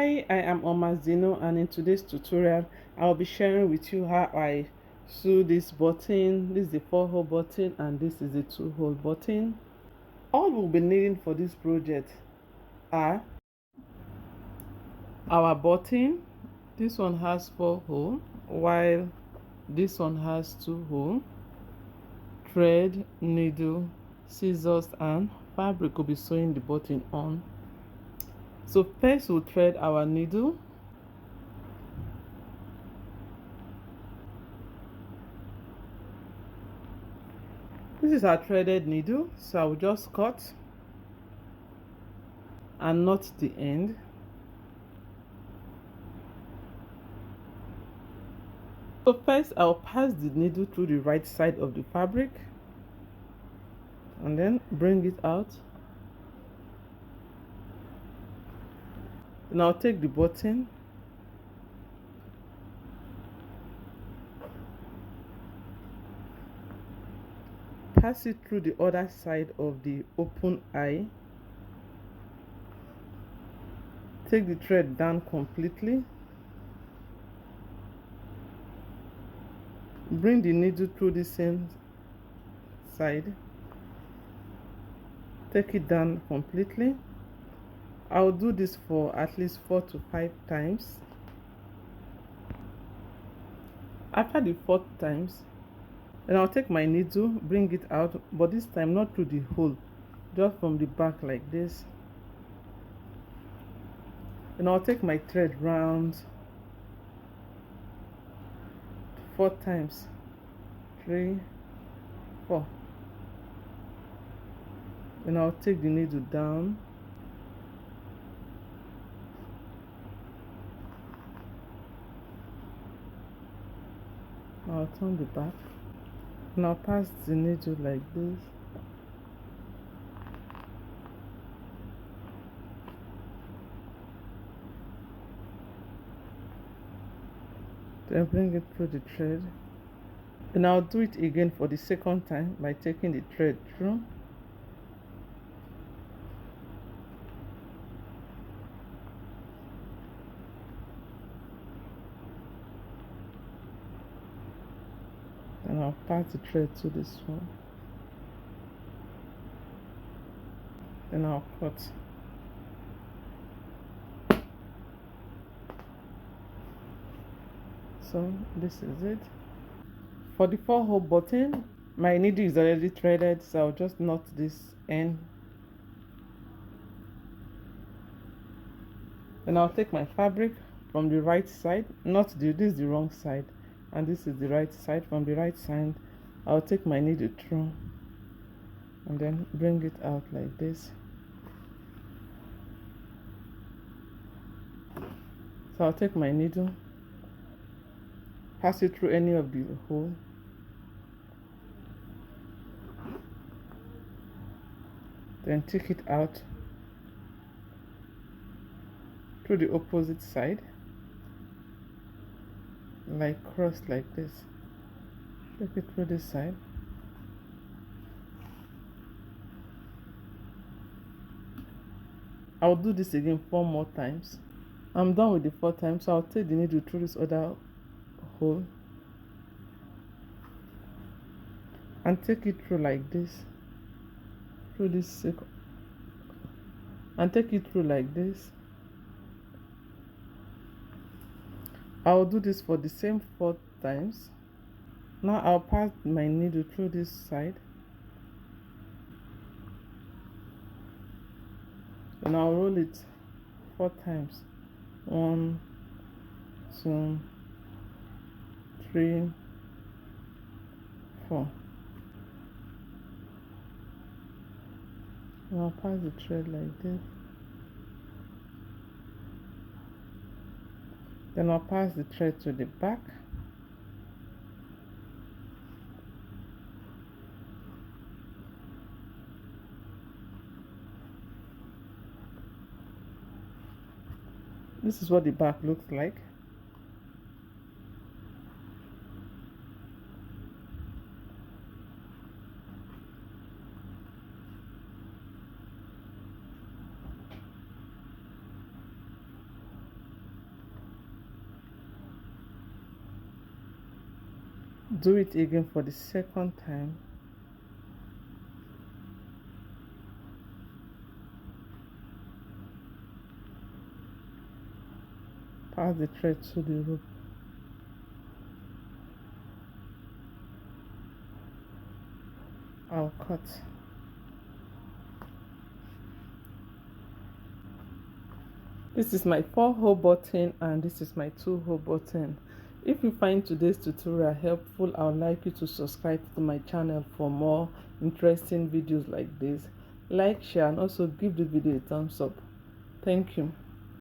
Hi, I am Omazino, and in today's tutorial I'll be sharing with you how I sew this button. This is the 4-hole button and this is the 2-hole button. All we'll be needing for this project are our button. This one has 4 holes while this one has 2 holes. Thread, needle, scissors and fabric will be sewing the button on. So first we'll thread our needle. This is our threaded needle, so I will just cut and knot the end. So first I'll pass the needle through the right side of the fabric and then bring it out. Then I'll take the button, pass it through the other side of the open eye, take the thread down completely, bring the needle through the same side, take it down completely. I'll do this for at least 4 to 5 times. After the 4th times, then I'll take my needle, bring it out, but this time not through the hole, just from the back like this. Then I'll take my thread round 4 times, 3, 4. Then I'll take the needle down, I'll turn the back, and I'll pass the needle like this. Then bring it through the thread. Then I'll do it again for the 2nd time by taking the thread through. And I'll pass the thread to this one. Then I'll cut. So this is it. For the 4-hole button, my needle is already threaded, so I'll just knot this end. Then I'll take my fabric from the right side, this is the wrong side, and this is the right side. From the right side, I'll take my needle through and then bring it out like this. So I'll take my needle, pass it through any of the hole, then take it out through the opposite side, like cross like this. Take it through this side. I'll do this again 4 more times. I'm done with the 4th time, so I'll take the needle through this other hole and take it through like this, through this circle, and take it through like this. I'll do this for the same 4 times. Now I'll pass my needle through this side, and I'll roll it 4 times. 1, 2, 3, 4. And I'll pass the thread like this. Then I'll pass the thread to the back. This is what the back looks like. do it again for the second time. Pass the thread to the rope. I'll cut. This is my 4-hole button and this is my 2-hole button. If you find today's tutorial helpful, I would like you to subscribe to my channel for more interesting videos like this. Like, share, and also give the video a thumbs up. Thank you.